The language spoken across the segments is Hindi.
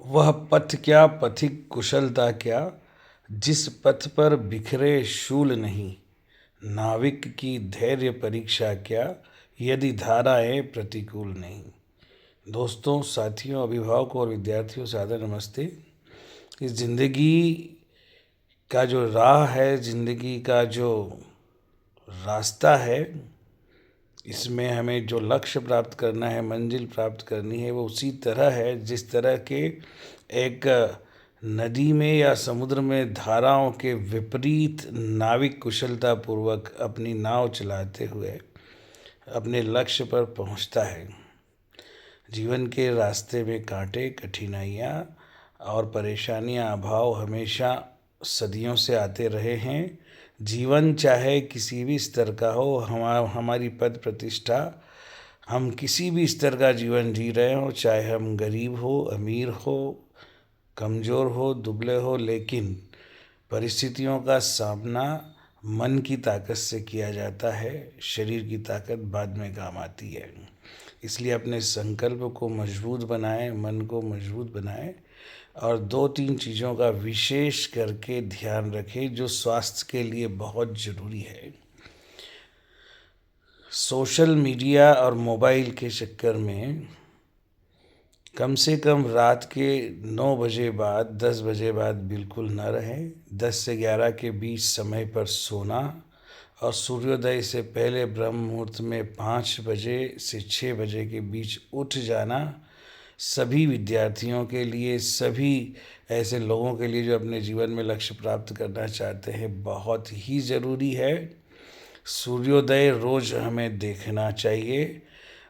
वह पथ क्या पथिक कुशलता क्या, जिस पथ पर बिखरे शूल नहीं। नाविक की धैर्य परीक्षा क्या, यदि धाराएं प्रतिकूल नहीं। दोस्तों, साथियों, अभिभावकों और विद्यार्थियों से आदर नमस्ते। इस जिंदगी का जो राह है, जिंदगी का जो रास्ता है, इसमें हमें जो लक्ष्य प्राप्त करना है, मंजिल प्राप्त करनी है, वो उसी तरह है जिस तरह के एक नदी में या समुद्र में धाराओं के विपरीत नाविक कुशलता पूर्वक अपनी नाव चलाते हुए अपने लक्ष्य पर पहुंचता है। जीवन के रास्ते में कांटे, कठिनाइयाँ और परेशानियाँ, अभाव हमेशा सदियों से आते रहे हैं। जीवन चाहे किसी भी स्तर का हो, हमारी पद प्रतिष्ठा, हम किसी भी स्तर का जीवन जी रहे हो, चाहे हम गरीब हो, अमीर हो, कमज़ोर हो, दुबले हो, लेकिन परिस्थितियों का सामना मन की ताकत से किया जाता है। शरीर की ताकत बाद में काम आती है। इसलिए अपने संकल्प को मजबूत बनाएं, मन को मजबूत बनाएं और दो तीन चीज़ों का विशेष करके ध्यान रखें जो स्वास्थ्य के लिए बहुत ज़रूरी है। सोशल मीडिया और मोबाइल के चक्कर में कम से कम रात के 9 बजे बाद, 10 बजे बाद बिल्कुल न रहें। 10 से 11 के बीच समय पर सोना और सूर्योदय से पहले ब्रह्म मुहूर्त में 5 बजे से 6 बजे के बीच उठ जाना सभी विद्यार्थियों के लिए, सभी ऐसे लोगों के लिए जो अपने जीवन में लक्ष्य प्राप्त करना चाहते हैं, बहुत ही ज़रूरी है। सूर्योदय रोज़ हमें देखना चाहिए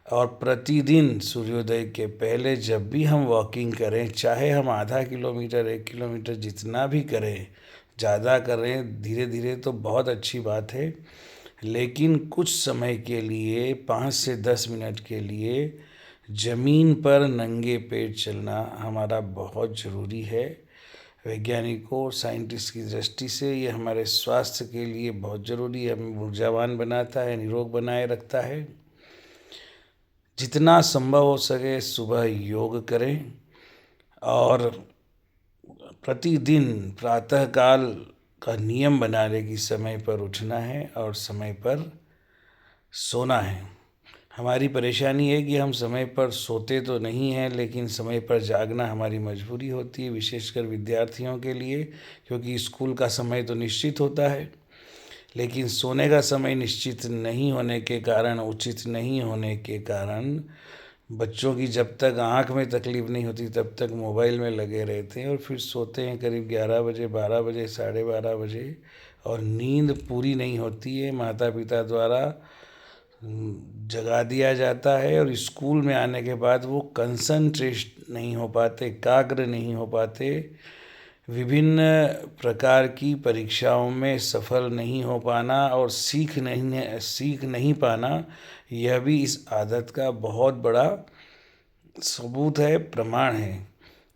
और प्रतिदिन सूर्योदय के पहले जब भी हम वॉकिंग करें, चाहे हम आधा किलोमीटर, 1 किलोमीटर, जितना भी करें, ज़्यादा करें, धीरे धीरे तो बहुत अच्छी बात है, लेकिन कुछ समय के लिए 5 से 10 मिनट के लिए ज़मीन पर नंगे पैर चलना हमारा बहुत ज़रूरी है। वैज्ञानिकों, साइंटिस्ट की दृष्टि से ये हमारे स्वास्थ्य के लिए बहुत ज़रूरी है। हमें ऊर्जावान बनाता है, निरोग बनाए रखता है। जितना संभव हो सके सुबह योग करें और प्रतिदिन प्रातःकाल का नियम बना लें कि समय पर उठना है और समय पर सोना है। हमारी परेशानी है कि हम समय पर सोते तो नहीं हैं, लेकिन समय पर जागना हमारी मजबूरी होती है, विशेषकर विद्यार्थियों के लिए, क्योंकि स्कूल का समय तो निश्चित होता है, लेकिन सोने का समय निश्चित नहीं होने के कारण, उचित नहीं होने के कारण बच्चों की जब तक आँख में तकलीफ नहीं होती तब तक मोबाइल में लगे रहते हैं और फिर सोते हैं करीब 11 बजे, 12 बजे, 12:30 बजे, और नींद पूरी नहीं होती है। माता पिता द्वारा जगा दिया जाता है और स्कूल में आने के बाद वो कंसंट्रेट नहीं हो पाते, एकाग्र नहीं हो पाते, विभिन्न प्रकार की परीक्षाओं में सफल नहीं हो पाना और सीख नहीं पाना, यह भी इस आदत का बहुत बड़ा सबूत है, प्रमाण है।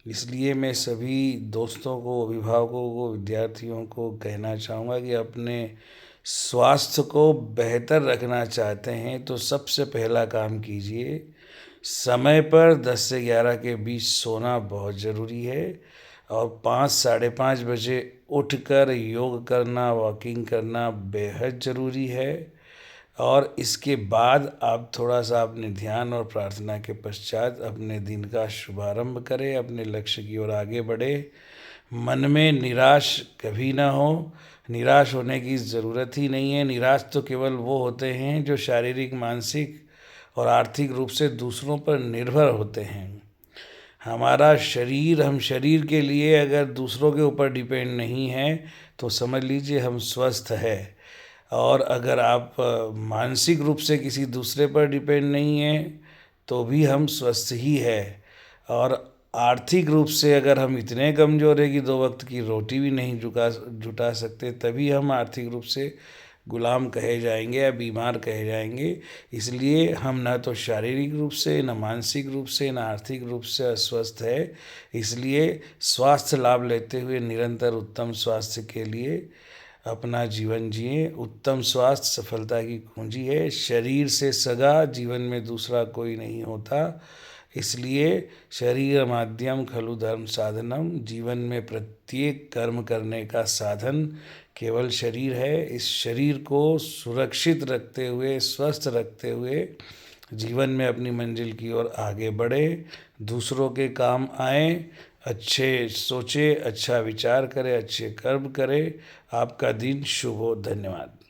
इसलिए मैं सभी दोस्तों को, अभिभावकों को, विद्यार्थियों को कहना चाहूँगा कि अपने स्वास्थ्य को बेहतर रखना चाहते हैं तो सबसे पहला काम कीजिए, समय पर 10 से 11 के बीच सोना बहुत ज़रूरी है और 5, 5:30 बजे उठकर योग करना, वॉकिंग करना बेहद ज़रूरी है। और इसके बाद आप थोड़ा सा अपने ध्यान और प्रार्थना के पश्चात अपने दिन का शुभारंभ करें, अपने लक्ष्य की ओर आगे बढ़े। मन में निराश कभी ना हो, निराश होने की ज़रूरत ही नहीं है। निराश तो केवल वो होते हैं जो शारीरिक, मानसिक और आर्थिक रूप से दूसरों पर निर्भर होते हैं। हमारा शरीर, हम शरीर के लिए अगर दूसरों के ऊपर डिपेंड नहीं है तो समझ लीजिए हम स्वस्थ है। और अगर आप मानसिक रूप से किसी दूसरे पर डिपेंड नहीं है तो भी हम स्वस्थ ही है। और आर्थिक रूप से अगर हम इतने कमज़ोर है कि 2 वक्त की रोटी भी नहीं जुटा सकते, तभी हम आर्थिक रूप से गुलाम कहे जाएंगे या बीमार कहे जाएंगे। इसलिए हम ना तो शारीरिक रूप से, न मानसिक रूप से, न आर्थिक रूप से अस्वस्थ है। इसलिए स्वास्थ्य लाभ लेते हुए निरंतर उत्तम स्वास्थ्य के लिए अपना जीवन जिए। उत्तम स्वास्थ्य सफलता की कुंजी है। शरीर से सगा जीवन में दूसरा कोई नहीं होता। इसलिए शरीर माध्यम खलु धर्म साधनम, जीवन में प्रत्येक कर्म करने का साधन केवल शरीर है। इस शरीर को सुरक्षित रखते हुए, स्वस्थ रखते हुए जीवन में अपनी मंजिल की ओर आगे बढ़े, दूसरों के काम आए, अच्छे सोचे, अच्छा विचार करे, अच्छे कर्म करे। आपका दिन शुभ हो। धन्यवाद।